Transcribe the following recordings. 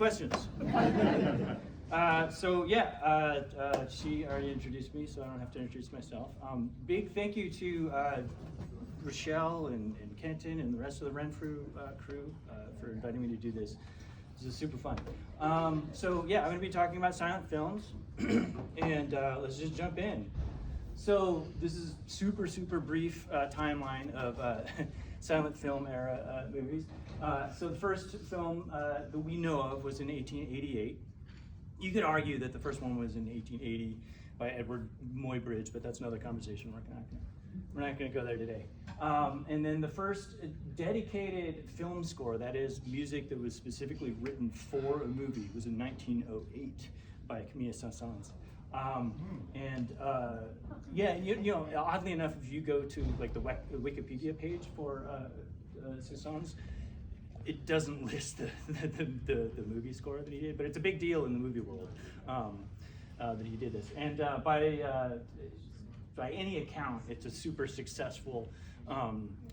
questions? She already introduced me, so I don't have to introduce myself. Big thank you to Rochelle and Kenton and the rest of the Renfrew crew for inviting me to do this. This is super fun. I'm going to be talking about silent films, and let's just jump in. So this is super brief timeline of silent film era movies. So the first film that we know of was in 1888. You could argue that the first one was in 1880 by Edward Muybridge, but that's another conversation. We're not going to go there today. And then the first dedicated film score, that is music that was specifically written for a movie, was in 1908 by Camille Saint-Saëns. Oddly enough, if you go to like the Wikipedia page for Saint-Saëns, it doesn't list the movie score that he did, but it's a big deal in the movie world that he did this. And by any account, it's a super successful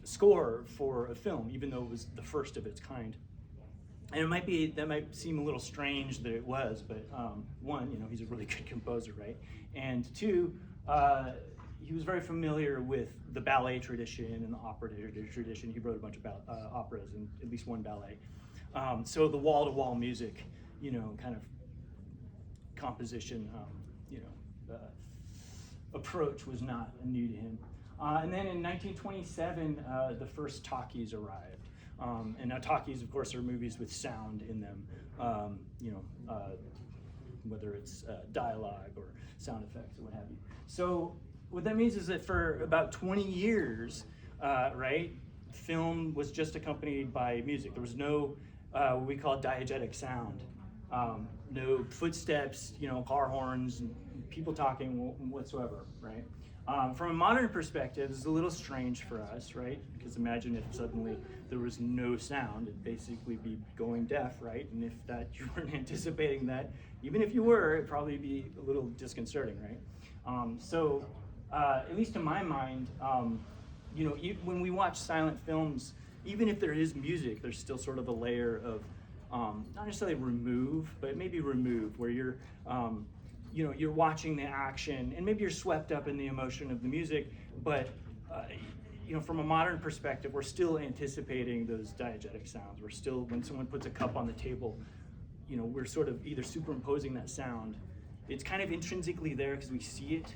score for a film, even though it was the first of its kind. And that might seem a little strange that it was, but one, he's a really good composer, right? And two, he was very familiar with the ballet tradition and the opera tradition. He wrote a bunch of operas and at least one ballet. So the wall-to-wall music, kind of composition, approach was not new to him. And then in 1927, the first talkies arrived. And now talkies, of course, are movies with sound in them, whether it's dialogue or sound effects or what have you. So what that means is that for about 20 years, film was just accompanied by music. There was no what we call diegetic sound. No footsteps, car horns, and people talking whatsoever, right? From a modern perspective, it's a little strange for us, right? Because imagine if suddenly there was no sound, it'd basically be going deaf, right? And if that you weren't anticipating that, even if you were, it'd probably be a little disconcerting, right? At least in my mind, when we watch silent films, even if there is music, there's still sort of a layer of not necessarily remove, but maybe remove, where you're you're watching the action and maybe you're swept up in the emotion of the music, but from a modern perspective, we're still anticipating those diegetic sounds. We're still, when someone puts a cup on the table, we're sort of either superimposing that sound. It's kind of intrinsically there because we see it,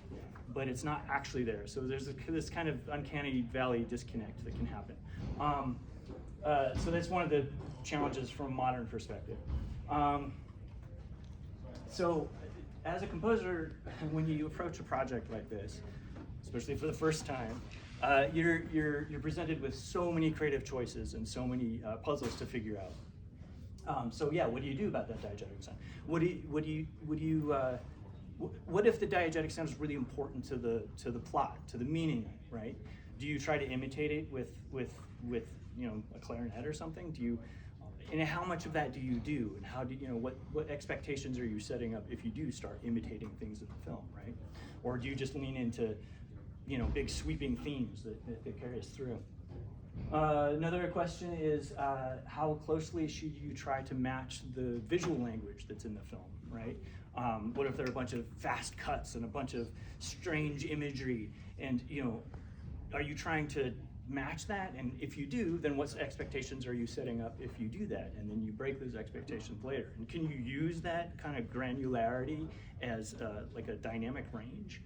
but it's not actually there. So there's this kind of uncanny valley disconnect that can happen. So that's one of the challenges from a modern perspective. So as a composer, when you approach a project like this, especially for the first time, you're presented with so many creative choices and so many puzzles to figure out. What do you do about that diegetic sound? What if the diegetic sound is really important to the plot, to the meaning, right? Do you try to imitate it with a clarinet or something? And how much of that do you do? And how do what expectations are you setting up if you do start imitating things in the film, right? Or do you just lean into big sweeping themes that carry us through? Another question is how closely should you try to match the visual language that's in the film, right? What if there are a bunch of fast cuts and a bunch of strange imagery, and are you trying to match that? And if you do, then what expectations are you setting up if you do that? And then you break those expectations later. And can you use that kind of granularity as like a dynamic range?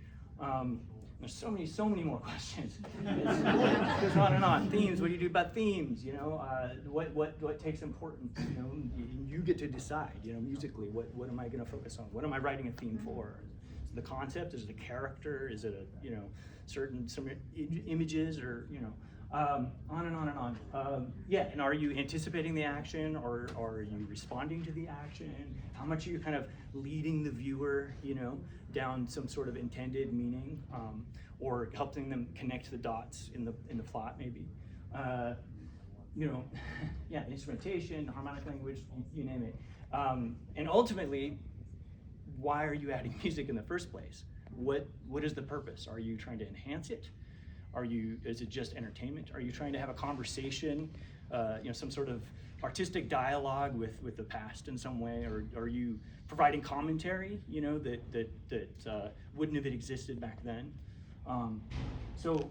There's so many more questions. It goes on and on. Themes, what do you do about themes? What takes importance? You get to decide, musically, what am I gonna focus on? What am I writing a theme for? Is it the concept? Is it a character? Is it some images, or on and on and on. And are you anticipating the action, or are you responding to the action? How much are you kind of leading the viewer, down some sort of intended meaning, or helping them connect the dots in the plot, maybe? Instrumentation, harmonic language, you name it. And ultimately, why are you adding music in the first place? What is the purpose? Are you trying to enhance it? Is it just entertainment? Are you trying to have a conversation some sort of artistic dialogue with the past in some way, or are you providing commentary, that wouldn't have existed back then? So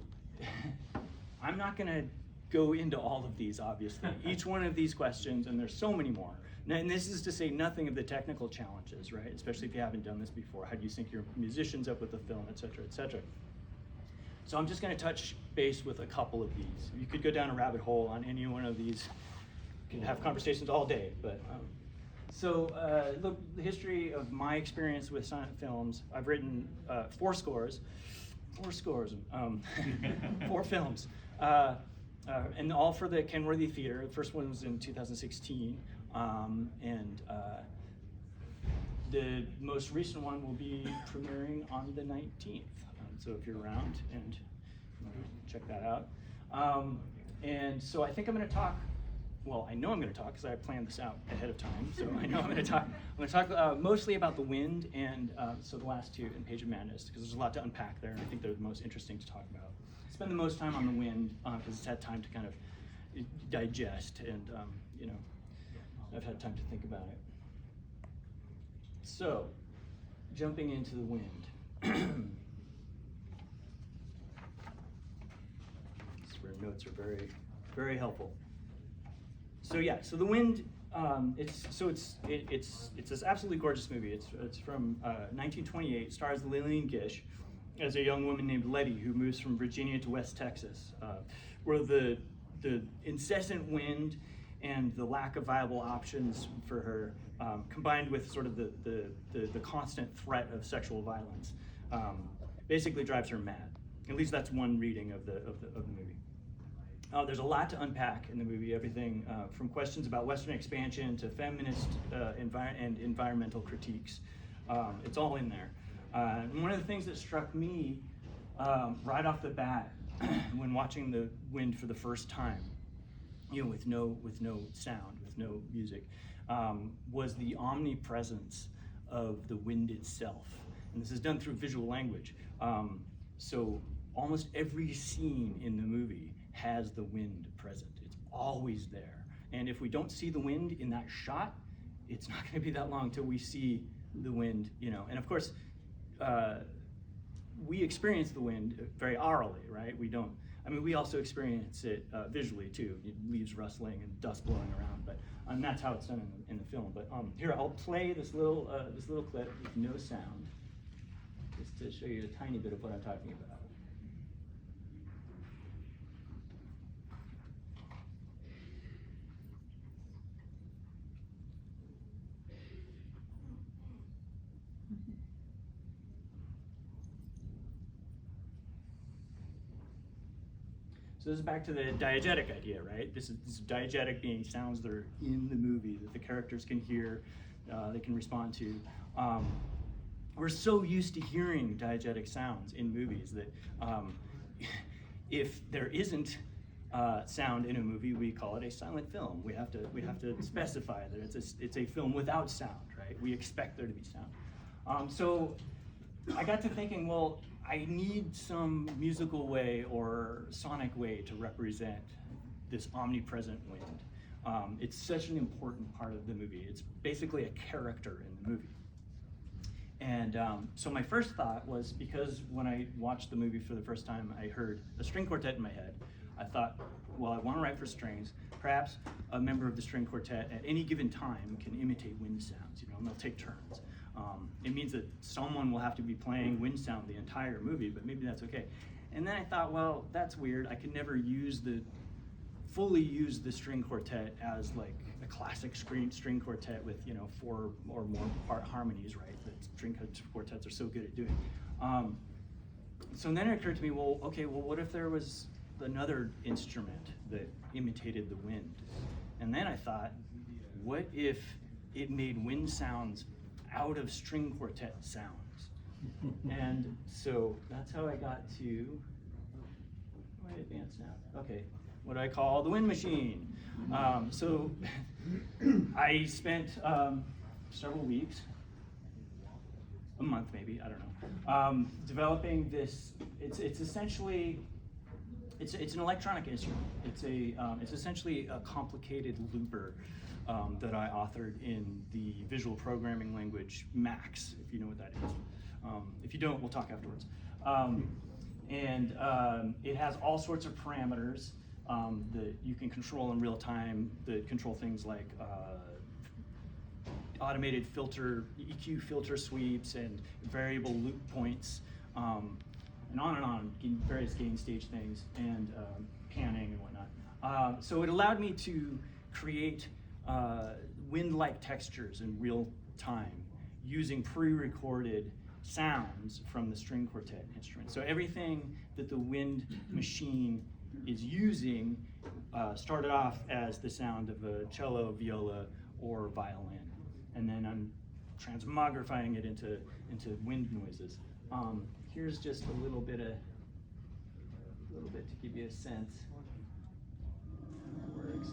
I'm not going to go into all of these, obviously. Each one of these questions, and there's so many more. And this is to say nothing of the technical challenges, right? Especially if you haven't done this before. How do you sync your musicians up with the film, et cetera, et cetera? So I'm just going to touch base with a couple of these. You could go down a rabbit hole on any one of these. You could have conversations all day. But the history of my experience with silent films, I've written 4 scores, 4 films, and all for the Kenworthy Theater. The first one was in 2016, and the most recent one will be premiering on the 19th. So if you're around, and check that out. And so I think I'm going to talk. Well, I know I'm going to talk because I planned this out ahead of time. So I know I'm going to talk. I'm going to talk mostly about The Wind and so the last 2 in Page of Madness, because there's a lot to unpack there, and I think they're the most interesting to talk about. Spend the most time on The Wind because it's had time to kind of digest, and I've had time to think about it. So, jumping into The Wind. Notes are very, very helpful. So The Wind. It's this absolutely gorgeous movie. It's from 1928. Stars Lillian Gish as a young woman named Letty who moves from Virginia to West Texas, where the incessant wind and the lack of viable options for her, combined with sort of the constant threat of sexual violence, basically drives her mad. At least that's one reading of the movie. There's a lot to unpack in the movie, everything from questions about Western expansion to feminist and environmental critiques. It's all in there. And one of the things that struck me right off the bat when watching The Wind for the first time, with no sound, with no music, was the omnipresence of the wind itself. And this is done through visual language. So almost every scene in the movie has the wind present. It's always there. And if we don't see the wind in that shot, it's not going to be that long till we see the wind, And of course, we experience the wind very aurally, right? We also experience it visually too, leaves rustling and dust blowing around, but that's how it's done in the film. But here, I'll play this little clip with no sound, just to show you a tiny bit of what I'm talking about. So this is back to the diegetic idea, right? This is diegetic being sounds that are in the movie that the characters can hear, they can respond to. We're so used to hearing diegetic sounds in movies that if there isn't sound in a movie, we call it a silent film. We have to specify that it's a film without sound, right? We expect there to be sound. So I got to thinking, well, I need some musical way or sonic way to represent this omnipresent wind. It's such an important part of the movie. It's basically a character in the movie. And so my first thought was, because when I watched the movie for the first time, I heard a string quartet in my head. I thought, well, I want to write for strings. Perhaps a member of the string quartet at any given time can imitate wind sounds, and they'll take turns. It means that someone will have to be playing wind sound the entire movie, but maybe that's okay. And then I thought, well, that's weird. I could never fully use the string quartet as like a classic string quartet with 4 or more part harmonies, right? That string quartets are so good at doing. So then it occurred to me, well, what if there was another instrument that imitated the wind? And then I thought, what if it made wind sounds out of string quartet sounds? And so that's how I got to, how do I advance now? Okay, what do I call the wind machine? So I spent several weeks, a month maybe, I don't know, developing this. It's essentially It's an electronic instrument. It's essentially a complicated looper that I authored in the visual programming language Max, if you know what that is. If you don't, we'll talk afterwards. It has all sorts of parameters that you can control in real time that control things like automated filter, EQ filter sweeps, and variable loop points, and on, various gain stage things, and panning and whatnot. So it allowed me to create wind-like textures in real time using pre-recorded sounds from the string quartet instrument. So everything that the wind machine is using started off as the sound of a cello, viola, or violin. And then I'm transmogrifying it into wind noises. Here's just a little bit to give you a sense how it works.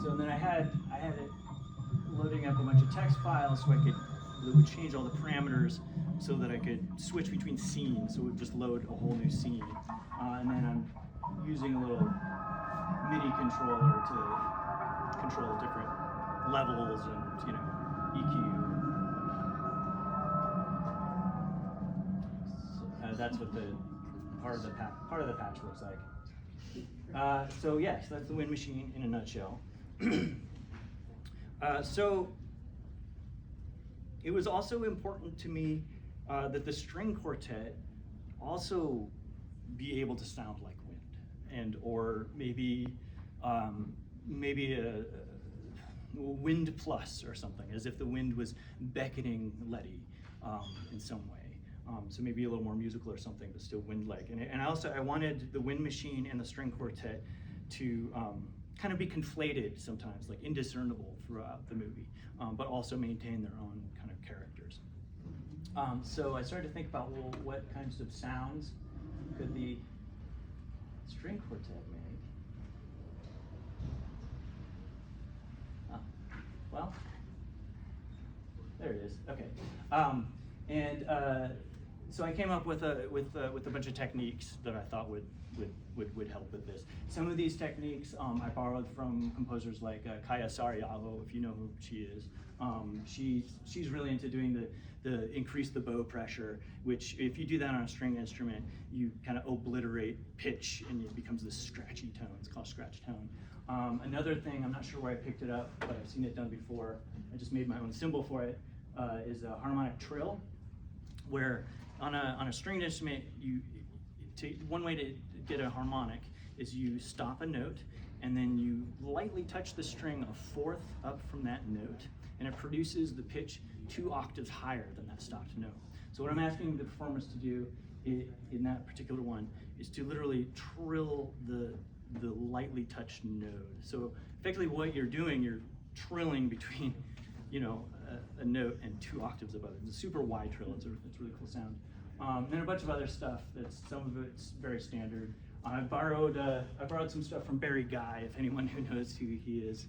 So then I had it loading up a bunch of text files so it would change all the parameters so that I could switch between scenes. So it would just load a whole new scene. And then I'm using a little MIDI controller to control different levels and EQ. So, that's what the part of the patch looks like. So yes, that's the wind machine in a nutshell. So it was also important to me that the string quartet also be able to sound like wind, and or maybe a wind plus or something, as if the wind was beckoning Letty in some way. So maybe a little more musical or something, but still wind-like. And I wanted the wind machine and the string quartet to kind of be conflated sometimes, like indiscernible throughout the movie, but also maintain their own kind of characters. So I started to think about, well, what kinds of sounds could the string quartet make? Well, there it is. Okay, so I came up with a bunch of techniques that I thought would help with this. Some of these techniques I borrowed from composers like Kaya Sariaho, if you know who she is. She's really into doing the increase the bow pressure, which if you do that on a string instrument, you kind of obliterate pitch and it becomes this scratchy tone. It's called scratch tone. Another thing, I'm not sure where I picked it up, but I've seen it done before. I just made my own symbol for it. Is a harmonic trill, where on a stringed instrument, one way to get a harmonic is you stop a note and then you lightly touch the string a fourth up from that note, and it produces the pitch 2 octaves higher than that stopped note. So what I'm asking the performers to do in that particular one is to literally trill the lightly touched node. So effectively what you're doing, you're trilling between a note and 2 octaves above it. It's a super wide trill. It's a really cool sound. Then a bunch of other stuff. Some of it's very standard. I borrowed some stuff from Barry Guy, if anyone who knows who he is.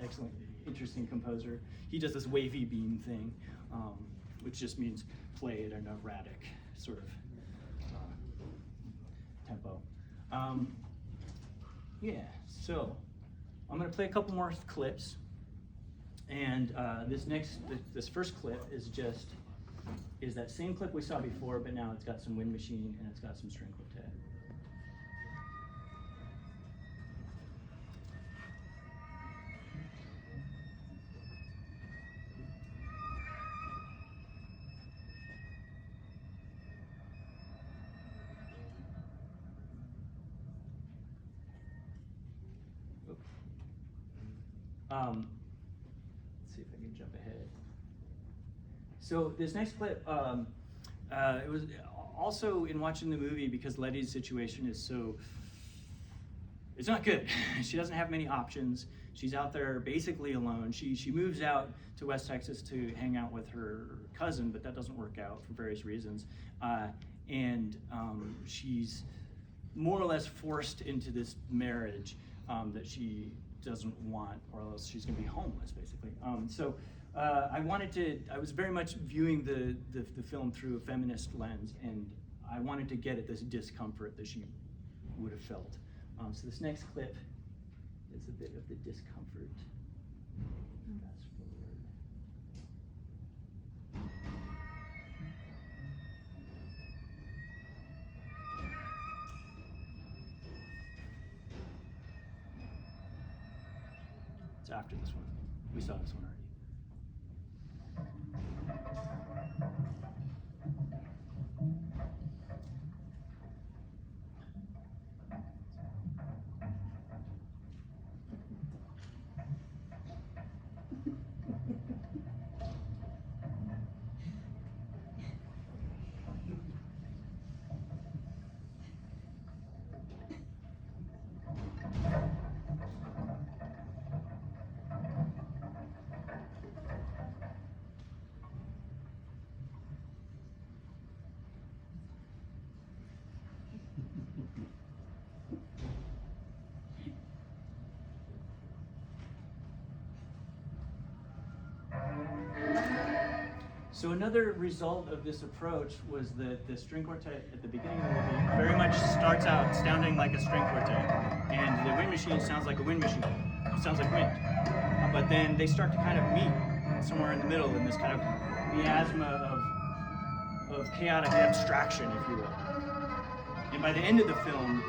Excellent, interesting composer. He does this wavy beam thing, which just means play at an erratic sort of tempo. Yeah, so I'm gonna play a couple more clips. And this first clip is that same clip we saw before, but now it's got some wind machine and it's got some string quartet. Let's see if I can jump ahead. So this next clip, it was also in watching the movie, because Letty's situation is it's not good. She doesn't have many options. She's out there basically alone. She moves out to West Texas to hang out with her cousin, but that doesn't work out for various reasons. She's more or less forced into this marriage that she doesn't want, or else she's going to be homeless, basically. I was very much viewing the film through a feminist lens, and I wanted to get at this discomfort that she would have felt. So this next clip is a bit of the discomfort. Fast forward. It's after this one. We saw this one already. So another result of this approach was that the string quartet at the beginning of the movie very much starts out sounding like a string quartet, and the wind machine sounds like a wind machine. It sounds like wind. But then they start to kind of meet somewhere in the middle in this kind of miasma of chaotic abstraction, if you will. And by the end of the film,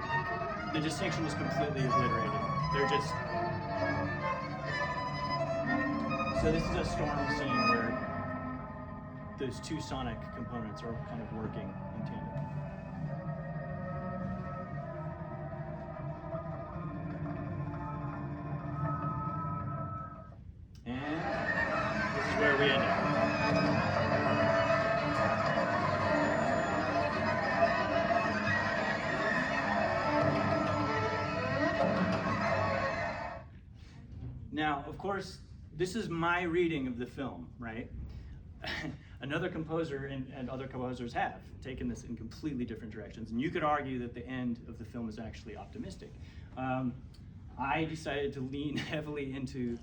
the distinction is completely obliterated. They're just... So this is a storm scene where those two sonic components are kind of working in tandem. And this is where we end up. Now, of course, this is my reading of the film, right? Another composer and other composers have taken this in completely different directions, and you could argue that the end of the film is actually optimistic. I decided to lean heavily into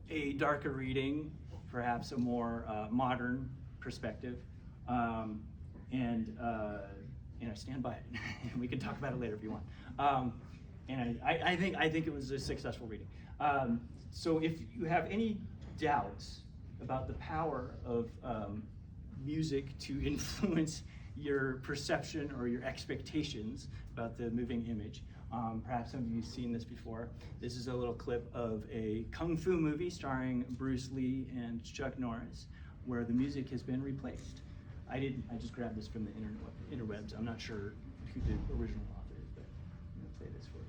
a darker reading, perhaps a more modern perspective, and I stand by it. We can talk about it later if you want. And I think it was a successful reading. So if you have any doubts about the power of music to influence your perception or your expectations about the moving image. Perhaps some of you have seen this before. This is a little clip of a kung fu movie starring Bruce Lee and Chuck Norris, where the music has been replaced. I just grabbed this from the interwebs. I'm not sure who the original author is, but I'm gonna play this for you.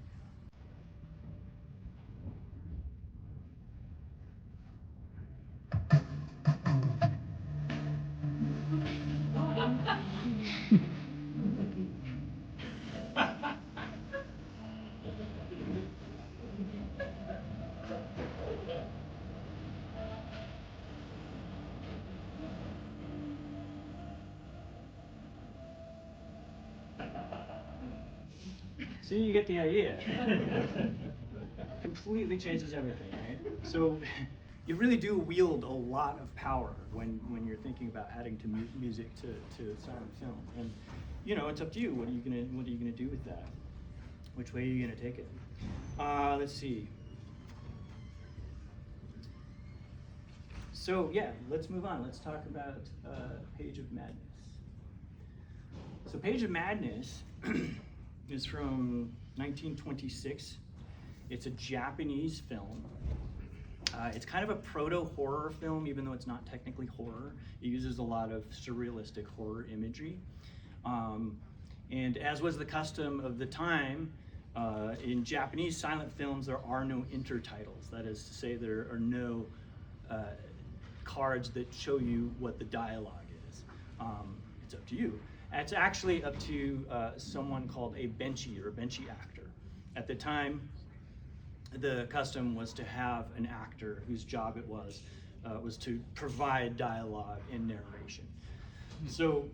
So you get the idea. Completely changes everything, right? So you really do wield a lot of power when you're thinking about adding to music to silent film. And you know, it's up to you. What are you gonna do with that? Which way are you gonna take it? Let's see. So yeah, let's move on. Let's talk about Page of Madness. So Page of Madness is from 1926. It's a Japanese film. It's kind of a proto-horror film, even though it's not technically horror. It uses a lot of surrealistic horror imagery. And as was the custom of the time, in Japanese silent films, there are no intertitles. That is to say, there are no cards that show you what the dialogue is. It's up to you. It's actually up to someone called a benchi, or a benchi actor. At the time, the custom was to have an actor whose job it was to provide dialogue and narration. So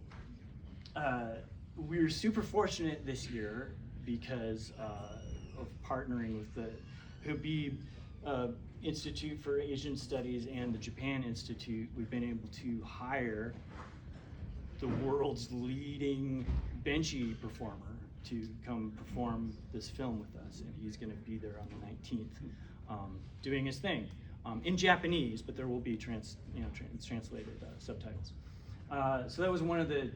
we're super fortunate this year because of partnering with the Habib Institute for Asian Studies and the Japan Institute, we've been able to hire the world's leading benchy performer to come perform this film with us, and he's going to be there on the 19th, doing his thing in Japanese, but there will be translated subtitles. So that was one of the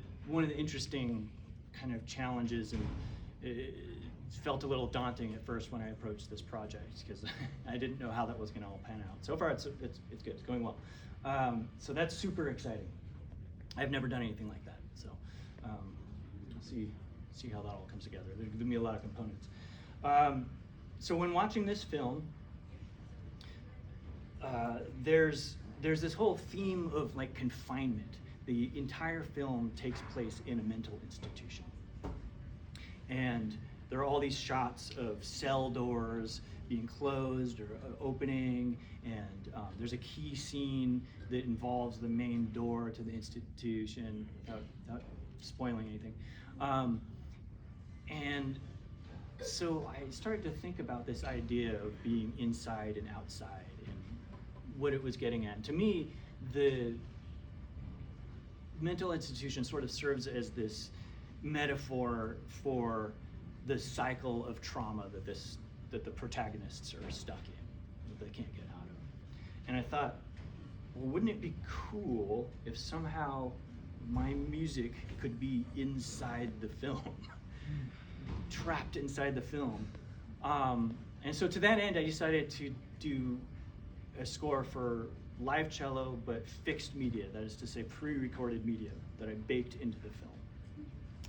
interesting kind of challenges, and it felt a little daunting at first when I approached this project because I didn't know how that was going to all pan out. So far, it's good. It's going well. So that's super exciting. I've never done anything like that, so we'll see how that all comes together. There's going to be a lot of components. So when watching this film, there's this whole theme of like confinement. The entire film takes place in a mental institution, and there are all these shots of cell doors being closed or opening, and there's a key scene that involves the main door to the institution, without spoiling anything. And so I started to think about this idea of being inside and outside and what it was getting at. And to me, the mental institution sort of serves as this metaphor for the cycle of trauma that the protagonists are stuck in, that they can't get out of. And I thought, well, wouldn't it be cool if somehow my music could be inside the film, trapped inside the film? And so to that end, I decided to do a score for live cello, but fixed media, that is to say pre-recorded media that I baked into the film.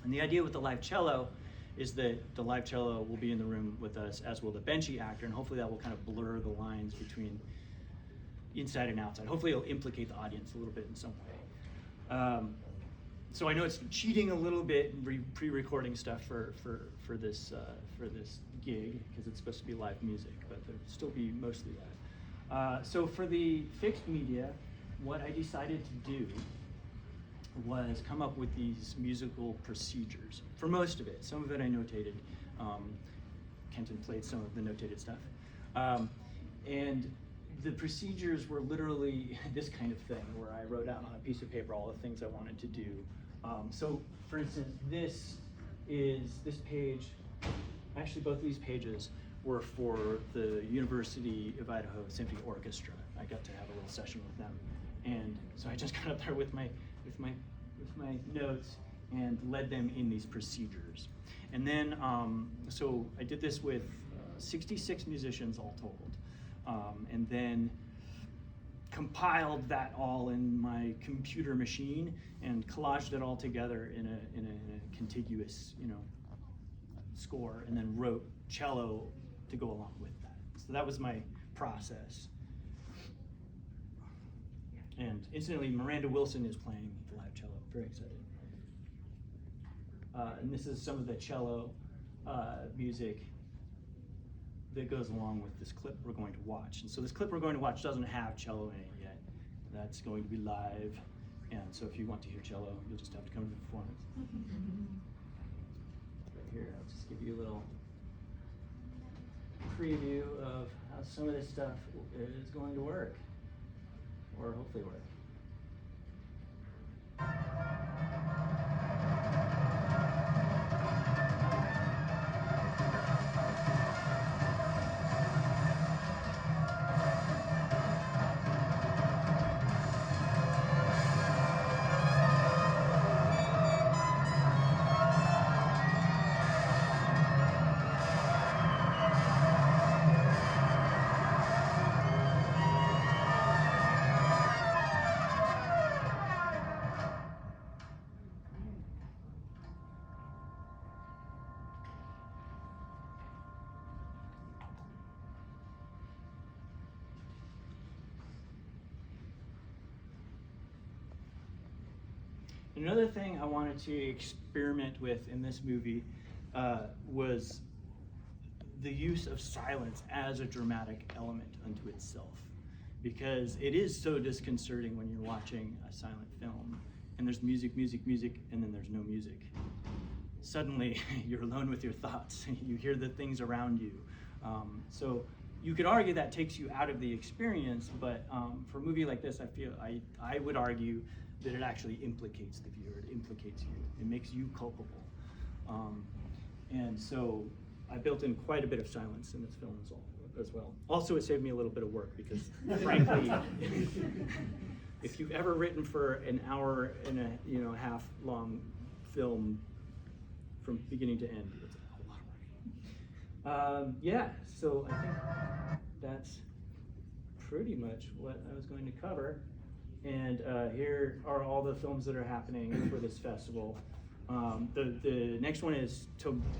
And the idea with the live cello is that the live cello will be in the room with us, as will the benchy actor, and hopefully that will kind of blur the lines between inside and outside. Hopefully it'll implicate the audience a little bit in some way. So I know it's cheating a little bit, pre-recording stuff for this gig, because it's supposed to be live music, but there'll still be mostly that. So for the fixed media, what I decided to do was come up with these musical procedures. For most of it, some of it I notated. Kenton played some of the notated stuff. And the procedures were literally this kind of thing, where I wrote out on a piece of paper all the things I wanted to do. So for instance, this page, actually both of these pages were for the University of Idaho Symphony Orchestra. I got to have a little session with them. And so I just got up there with my notes and led them in these procedures. And then, so I did this with 66 musicians all told, and then compiled that all in my computer machine and collaged it all together in a contiguous, score, and then wrote cello to go along with that. So that was my process. And incidentally, Miranda Wilson is playing the live cello. Very excited. And this is some of the cello music that goes along with this clip we're going to watch. And so this clip we're going to watch doesn't have cello in it yet. That's going to be live. And so if you want to hear cello, you'll just have to come to the performance. Right here, I'll just give you a little preview of how some of this stuff is going to work, or hopefully work. Another thing I wanted to experiment with in this movie was the use of silence as a dramatic element unto itself, because it is so disconcerting when you're watching a silent film and there's music, music, music, and then there's no music. suddenly you're alone with your thoughts. You hear the things around you. So you could argue that takes you out of the experience, but for a movie like this, I would argue that it actually implicates the viewer. It implicates you. It makes you culpable. And so I built in quite a bit of silence in this film as well. Also, it saved me a little bit of work because, frankly, if you've ever written for an hour and a half long film from beginning to end, it's a lot of work. Yeah, so I think that's pretty much what I was going to cover. And here are all the films that are happening for this festival. The next one is,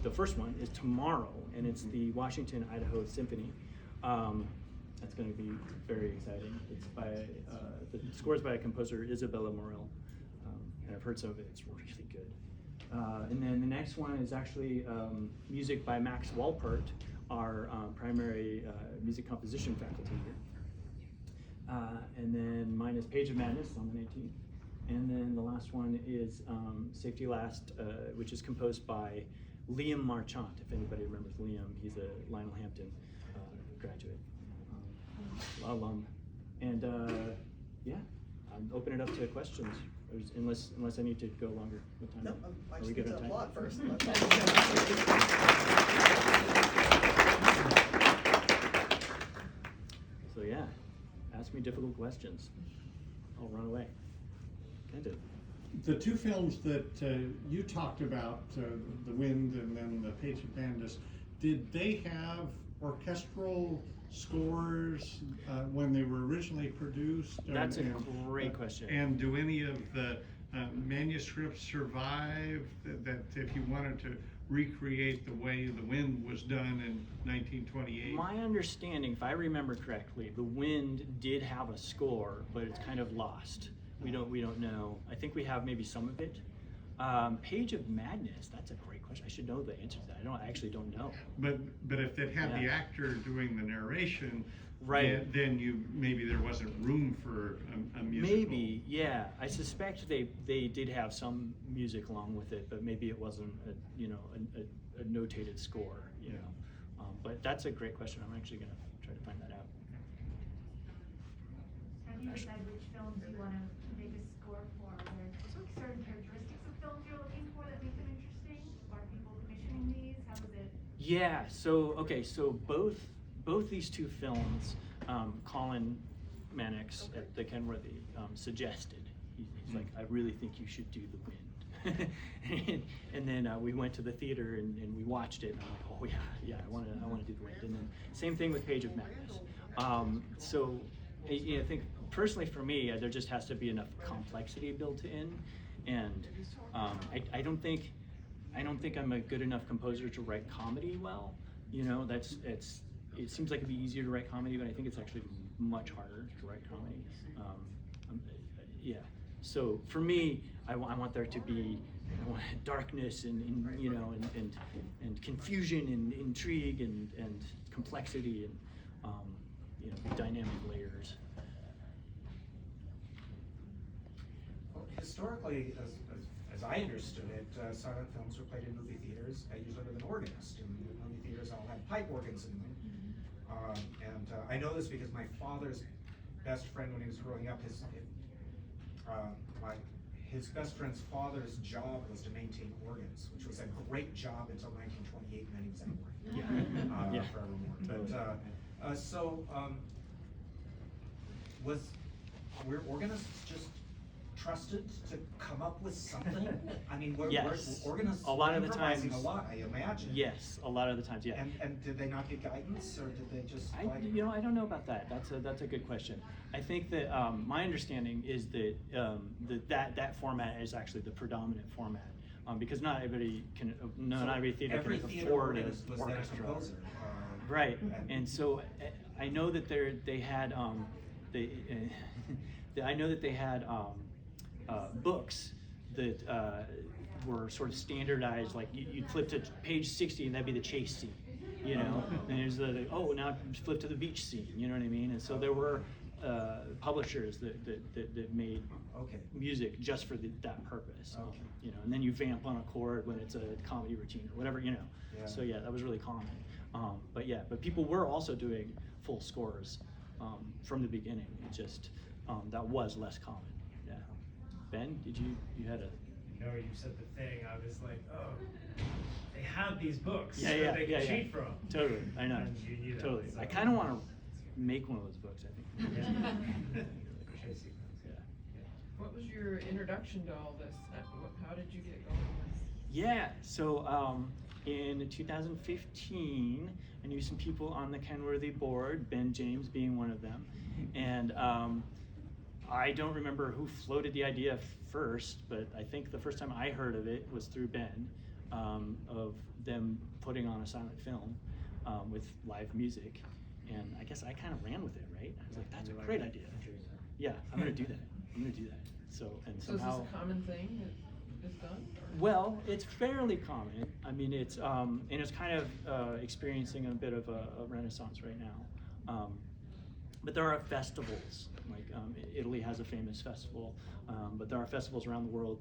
the first one is tomorrow, and it's the Washington, Idaho Symphony. That's going to be very exciting. It's by, the score is by a composer, Isabella Morel, and I've heard some of it, it's really good. And then the next one is actually music by Max Walpert, our primary music composition faculty here. And then mine is Page of Madness on the 19th. And then the last one is Safety Last, which is composed by Liam Marchant. If anybody remembers Liam, he's a Lionel Hampton graduate, alum. And yeah, I'll open it up to questions, unless I need to go longer. What time? No, I just need to time? applaud first. So yeah, ask me difficult questions. I'll run away. Kind of. The two films that you talked about, The Wind and then The Page of Madness, did they have orchestral scores when they were originally produced? That's a great question. And do any of the manuscripts survive that if you wanted to recreate the way The Wind was done in 1928? My understanding, if I remember correctly, The Wind did have a score, but it's kind of lost. We don't know. I think we have maybe some of it. Page of Madness, that's a great question. I should know the answer to that. I actually don't know. But if it had the actor doing the narration, right, then maybe there wasn't room for a musical. Maybe, yeah. I suspect they did have some music along with it, but maybe it wasn't a notated score. But that's a great question. I'm actually going to try to find that out. Have you decided which films you want to make a score for? Are there certain characteristics of films you're looking for that make them interesting? Are people commissioning these? How is it? Yeah. So both these two films, Colin Mannix at the Kenworthy suggested. He's like, I really think you should do The Wind. and then we went to the theater and we watched it. And I'm like, oh yeah, I want to do The Wind. And then same thing with Page of Madness. So I think personally for me, there just has to be enough complexity built in, and I don't think I'm a good enough composer to write comedy well. It seems like it'd be easier to write comedy, but I think it's actually much harder to write comedy. Yeah. So for me, I want there to be darkness and confusion and intrigue and complexity and dynamic layers. Well, historically, as I understood it, silent films were played in movie theaters, usually with an organist, and the movie theaters all had pipe organs in them. I know this because my father's best friend, when he was growing up, his best friend's father's job was to maintain organs, which was a great job until 1928, and then he was out of work forevermore. But were organists just trusted to come up with something? I mean, were organists a lot of the times, improvising a lot, I imagine? Yes, a lot of the times, yeah. And did they not get guidance, or did they just I don't know about that. That's a good question. I think that my understanding is that that format is actually the predominant format, because not every theater can afford an orchestra. Right, and so I know that they had books that were sort of standardized. Like you'd flip to page 60 and that'd be the chase scene, and there's now flip to the beach scene. You know what I mean? And so there were publishers that made Okay. music just for that purpose. Okay. You know, and then you vamp on a chord when it's a comedy routine or whatever, you know. Yeah. So yeah, that was really common. But people were also doing full scores from the beginning. It just that was less common. Yeah. Ben, you had a You know, you said the thing, I was like, oh, they have these books Yeah, that yeah, they yeah, can yeah. cheat from. Totally, I know. And you know, Totally. so- I kind of want to make one of those books, I think. Yeah. Yeah. What was your introduction to all this? How did you get going with this? Yeah, so in 2015, I knew some people on the Kenworthy board, Ben James being one of them. And I don't remember who floated the idea first, but I think the first time I heard of it was through Ben, of them putting on a silent film with live music. And I guess I kind of ran with it, right? I was like, that's a great idea. Yeah, I'm gonna do that. I'm gonna do that. So, and So is somehow. this a common thing that is done? or- Well, it's fairly common. I mean, it's and it's kind of experiencing a bit of a renaissance right now. But there are festivals, like Italy has a famous festival, but there are festivals around the world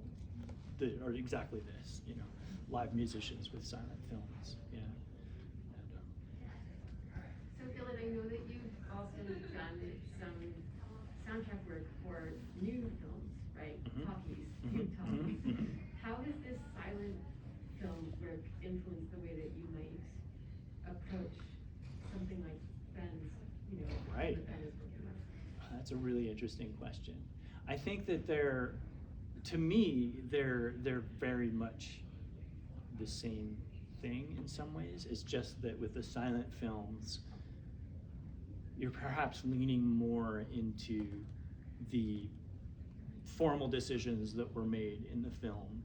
that are exactly this, you know, live musicians with silent films. Yeah. And, So Dylan, I know that you've also done some soundtrack work for new films, right? Mhm. Talkies, Mhm, new mhm, talkies. mhm. How does this silent film work influence the way that you might approach something like Ben's, you know, Right. that Ben is working on? That's a really interesting question. I think that to me, they're very much the same thing in some ways. It's just that with the silent films, you're perhaps leaning more into the formal decisions that were made in the film,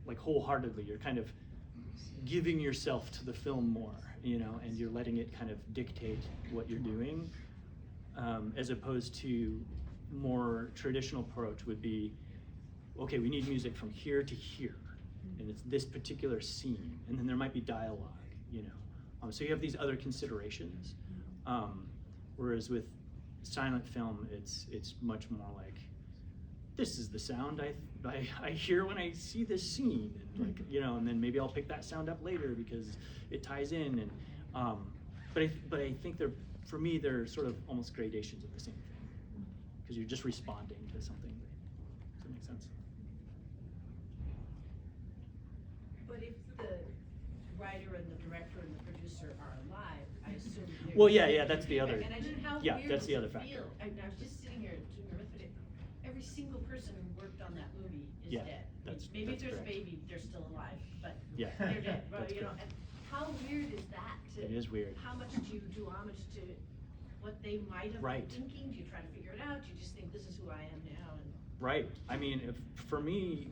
like wholeheartedly. You're kind of giving yourself to the film more, you know, and you're letting it kind of dictate what you're doing, as opposed to more traditional approach would be, okay, we need music from here to here, and it's this particular scene, and then there might be dialogue, you know. So you have these other considerations, whereas with silent film, it's much more like, this is the sound I hear when I see this scene, and like, you know, and then maybe I'll pick that sound up later because it ties in, and but I think for me they're sort of almost gradations of the same thing, because you're just responding to something. Does that make sense? But if the writer and the director and the producer are alive, I assume they're. Well, yeah, that's the other. And I just, how Yeah, weird that's the does other it factor. feel? I was just sitting here doing arithmetic. Every single person who worked on that movie is Yeah, dead. that's Maybe if there's correct. a baby, they're still alive, but Yeah, they're dead. Well, that's you know, correct. and how weird is that? It is weird. How much do you do homage to what they might have Right. been thinking? Do you try to figure it out? Do you just think this is who I am now? And Right. I mean, for me,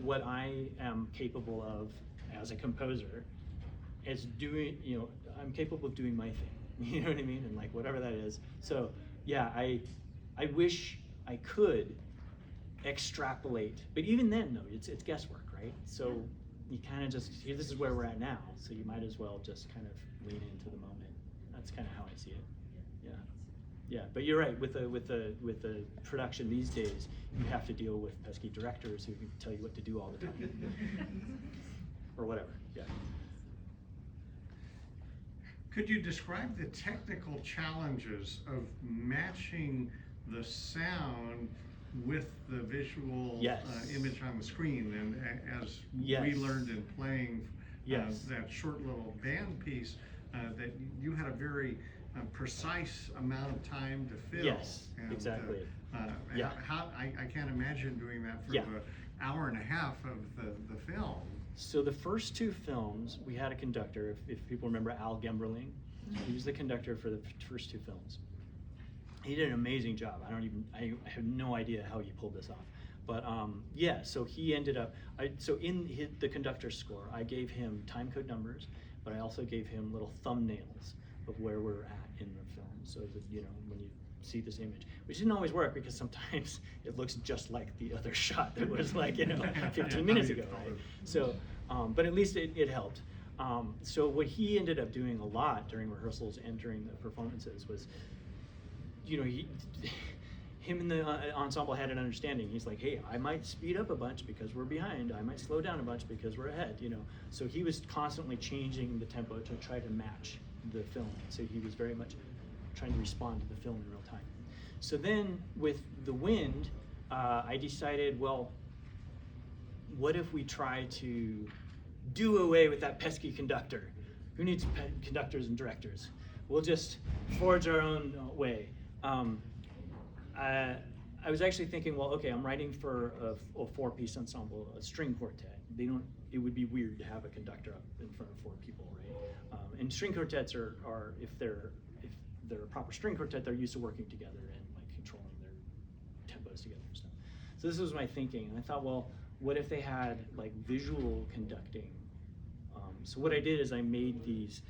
what I am capable of as a composer is doing, you know, I'm capable of doing my thing. You know what I mean? And like whatever that is. So yeah, I wish I could extrapolate, but even then, though, it's guesswork, right? So you kind of just, this is where we're at now. So you might as well just kind of lean into the moment. That's kind of how I see it. Yeah. Yeah, but you're right. With the production these days, you have to deal with pesky directors who can tell you what to do all the time, or whatever. Yeah. Could you describe the technical challenges of matching the sound with the visual Yes. image on the screen? And as Yes. we learned in playing Yes. that short little band piece, that you had a very precise amount of time to fill. Yes, And, exactly. Yeah. Yeah. I can't imagine doing that for Yeah. the hour and a half of the film. So the first two films, we had a conductor. If people remember Al Gemberling, he was the conductor for the first two films. He did an amazing job. I have no idea how he pulled this off. But yeah, so he ended up, so in the conductor's score, I gave him time code numbers, but I also gave him little thumbnails of where we're at in the film, so that, you know, when you see this image, which didn't always work because sometimes it looks just like the other shot that was like, you know, 15 minutes ago, right? So, but at least it helped. So what he ended up doing a lot during rehearsals and during the performances was, you know, him and the ensemble had an understanding. He's like, hey, I might speed up a bunch because we're behind. I might slow down a bunch because we're ahead, you know. So he was constantly changing the tempo to try to match the film. So he was very much trying to respond to the film in real time. So then with The Wind, I decided, well, what if we try to do away with that pesky conductor? Who needs conductors and directors? We'll just forge our own way. I was actually thinking, well, okay, I'm writing for a four-piece ensemble, a string quartet. It would be weird to have a conductor up in front of four people, right? And string quartets are if they're a proper string quartet, they're used to working together and like controlling their tempos together and stuff. So this was my thinking, and I thought, well, what if they had like visual conducting? So what I did is I made these.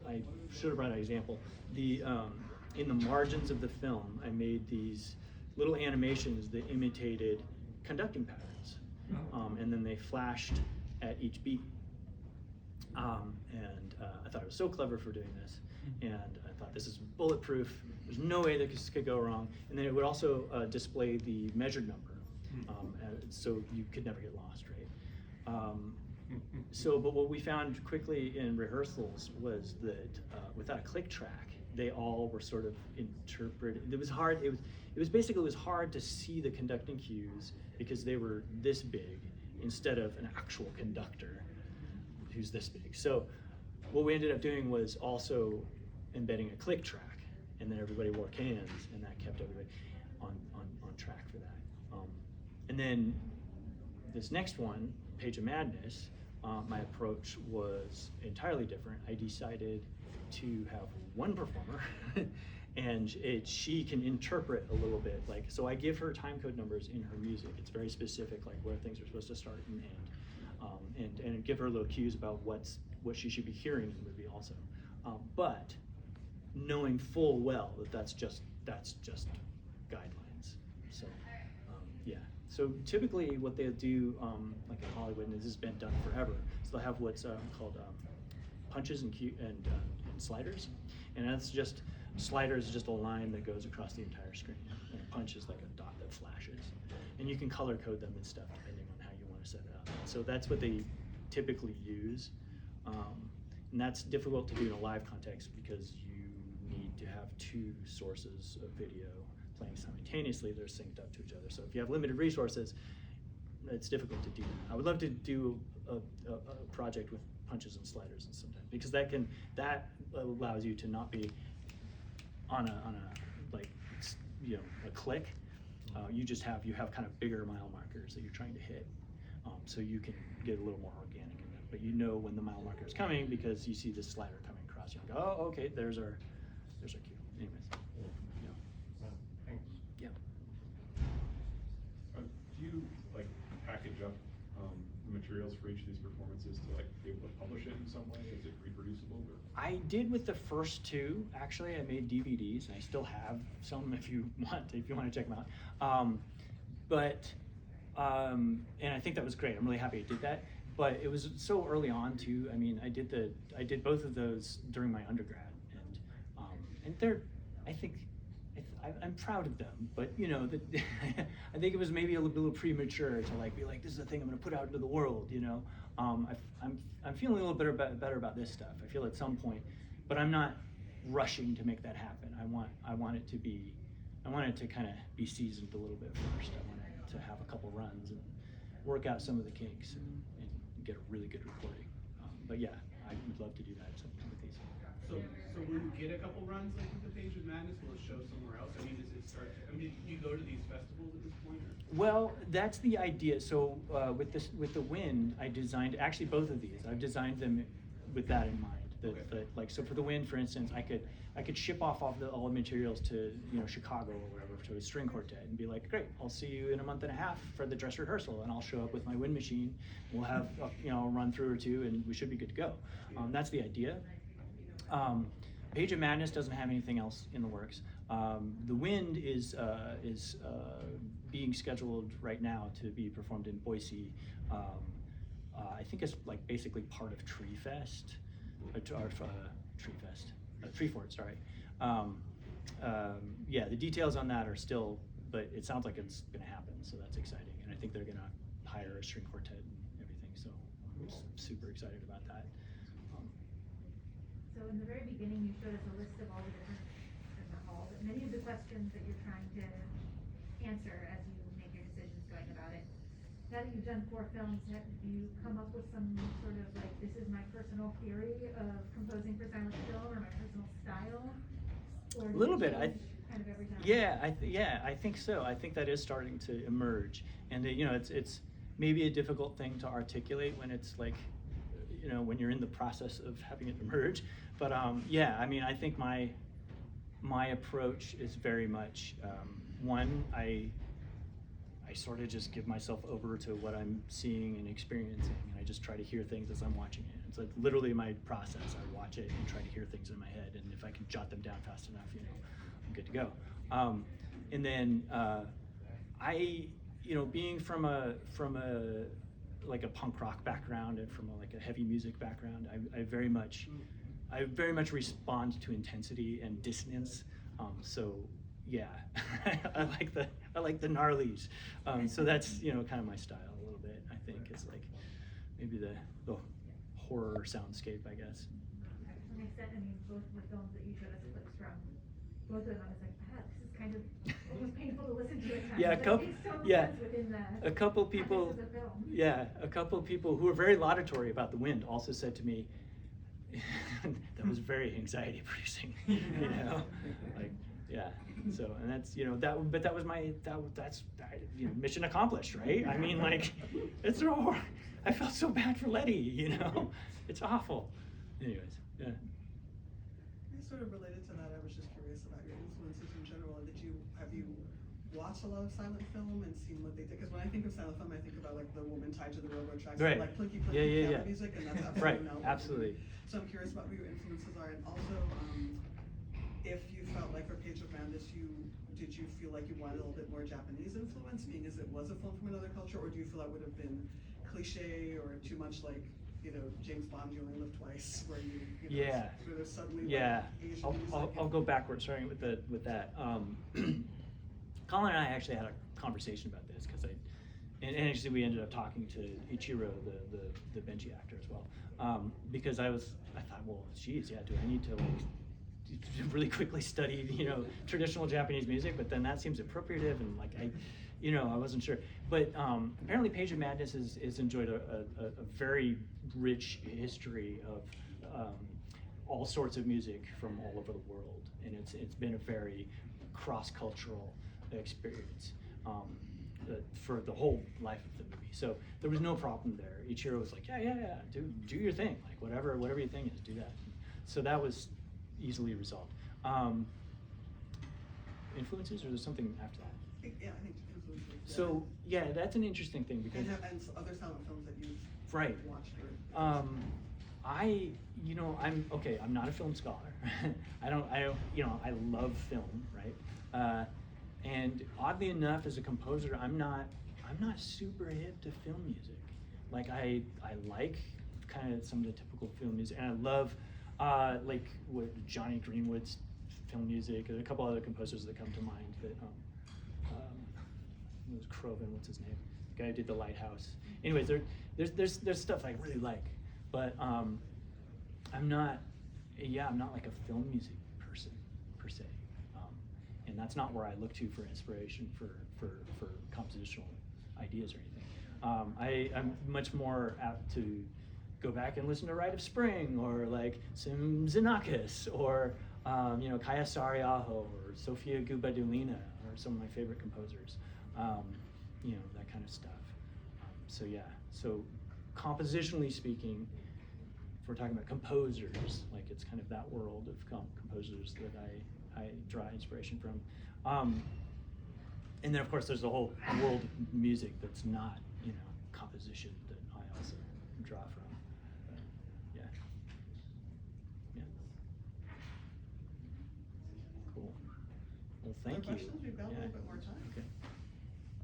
I should have brought an example. In the margins of the film, I made these little animations that imitated conducting patterns, and then they flashed at each beat. I thought it was so clever for doing this, and I thought this is bulletproof. There's no way that this could go wrong. And then it would also display the measured number, so you could never get lost, right? But what we found quickly in rehearsals was that without a click track, they all were sort of interpreted. It was hard. It was hard to see the conducting cues because they were this big instead of an actual conductor who's this big. So what we ended up doing was also embedding a click track, and then everybody wore cans, and that kept everybody on track for that. And then this next one, Page of Madness, my approach was entirely different. I decided to have one performer and she can interpret a little bit, like, so I give her time code numbers in her music. It's very specific, like where things are supposed to start and end, and give her little cues about what she should be hearing in the movie also, but knowing full well that that's just guidelines. So yeah. So typically what they'll do, like in Hollywood, and this has been done forever, so they'll have what's called punches and sliders, and that's just, slider is just a line that goes across the entire screen, and a punch is like a dot that flashes, and you can color code them and stuff depending on how you want to set it up. So that's what they typically use, and that's difficult to do in a live context because you need to have two sources of video playing simultaneously. They're synced up to each other. So if you have limited resources, it's difficult to do that. I would love to do a project with punches and sliders and sometimes, because that allows you to not be on a like, you know, a click. You have kind of bigger mile markers that you're trying to hit, so you can get a little more organic in that. But you know when the mile marker is coming because you see this slider coming across. You go, oh, okay, there's our cue. Anyways. Thanks. Yeah. Do you like package up the materials for each of these performances to like be able to publish it in some way? Is it reproducible? Or? I did with the first two. Actually, I made DVDs, and I still have some if you want to check them out. And I think that was great. I'm really happy I did that. But it was so early on too. I mean, I did both of those during my undergrad, and they're, I'm proud of them, but you know, I think it was maybe a little premature to like be like, this is the thing I'm going to put out into the world, you know. I'm feeling a little better about this stuff. I feel at some point, but I'm not rushing to make that happen. I want it to kind of be seasoned a little bit first. I want it to have a couple runs and work out some of the kinks and get a really good recording. But yeah, I would love to do that with these. So will you get a couple runs like with the Page of Madness? Will it show somewhere else? I mean, does it start? Do you go to these festivals at this point? Or? Well, that's the idea. So with the Wind, I designed actually both of these. I've designed them with that in mind. Like, so for the Wind, for instance, I could ship off all the materials to, you know, Chicago or wherever, to a string quartet, and be like, great, I'll see you in a month and a half for the dress rehearsal, and I'll show up with my wind machine. We'll have a run through or two, and we should be good to go. That's the idea. Page of Madness doesn't have anything else in the works. The Wind is being scheduled right now to be performed in Boise. I think it's like basically part of Tree Fest. Tree Fort, sorry. Yeah, the details on that are still but it sounds like it's going to happen, so that's exciting. And I think they're going to hire a string quartet and everything, so I'm super excited about that. So in the very beginning, you showed us a list of all the different, many of the questions that you're trying to answer as you make your decisions going about it. Now that you've done 4 films, have you come up with some sort of like, this is my personal theory of composing for silent film, or my personal style? Or A little bit. Kind of every time? Yeah, I think so. I think that is starting to emerge, and you know, it's maybe a difficult thing to articulate when it's like, you know, when you're in the process of having it emerge. But yeah, I mean, I think my approach is very much one, I sort of just give myself over to what I'm seeing and experiencing, and I just try to hear things as I'm watching it. It's like literally my process. I watch it and try to hear things in my head, and if I can jot them down fast enough, you know, I'm good to go. And then you know, being from a like a punk rock background and from like a heavy music background, I very much respond to intensity and dissonance. So yeah, I like the gnarlies. So that's, you know, kind of my style a little bit. I think it's like maybe the horror soundscape, I guess. That makes sense. I mean, both the films that you showed us clips from, both of them, I was like, this is kind of almost painful to listen to at times. Yeah, but it makes total sense within the a couple people, context of the film. yeah, a couple people who were very laudatory about The Wind also said to me, that was very anxiety producing, you know, like, yeah. So, and that's, you know, but that was that's you know, mission accomplished, right? I mean, like, it's so, I felt so bad for Letty, you know, it's awful. Anyways, yeah. Sort of related to that, I was just curious about your influences in general, and have you watched a lot of silent film and seen what they did? Because when I think of silent film, I think about like The Woman Tied to the Railroad Tracks, Right. like plinky Yeah. music, and that's absolutely Right, not what absolutely. you do. So I'm curious about who your influences are, and also if you felt like for Page of Madness, did you feel like you wanted a little bit more Japanese influence, being as it was a film from another culture, or do you feel that would have been cliche or too much like, you know, James Bond, You Only Live Twice, where you know, Yeah. sort of suddenly Yeah, like Asian music? I'll go backwards, starting with that. Colin and I actually had a conversation about this because and actually we ended up talking to Ichiro, the Benji actor as well, because I thought, well, geez, yeah, do I need to like really quickly study, you know, traditional Japanese music? But then that seems appropriative, and like I wasn't sure. But apparently, Page of Madness has enjoyed a very rich history of all sorts of music from all over the world, and it's been a very cross-cultural experience for the whole life of the movie. So there was no problem there. Ichiro was like, yeah, do your thing, like whatever your thing is, do that. So that was easily resolved. Influences, or there's something after that? Yeah, I think influences. Yeah. So yeah, that's an interesting thing because and other silent films that you've right. watched or I'm not a film scholar. I love film, right? And oddly enough, as a composer, I'm not super hip to film music. Like I like kind of some of the typical film music, and I love like what Johnny Greenwood's film music, and a couple other composers that come to mind. That it was Crovin, what's his name? The guy who did The Lighthouse. Anyways, there's stuff I really like, but I'm not like a film music person per se, and that's not where I look to for inspiration for compositional ideas or anything. I'm much more apt to go back and listen to Rite of Spring, or like Sim Xenakis, or Kaya Sariaho, or Sofia Gubadulina, or some of my favorite composers. That kind of stuff. So compositionally speaking, if we're talking about composers, like it's kind of that world of composers that I draw inspiration from. And then of course there's the whole world of music that's not, composition that I also draw from. But, yeah. Cool. Well, thank you. Questions? We've got a little bit more time. Okay.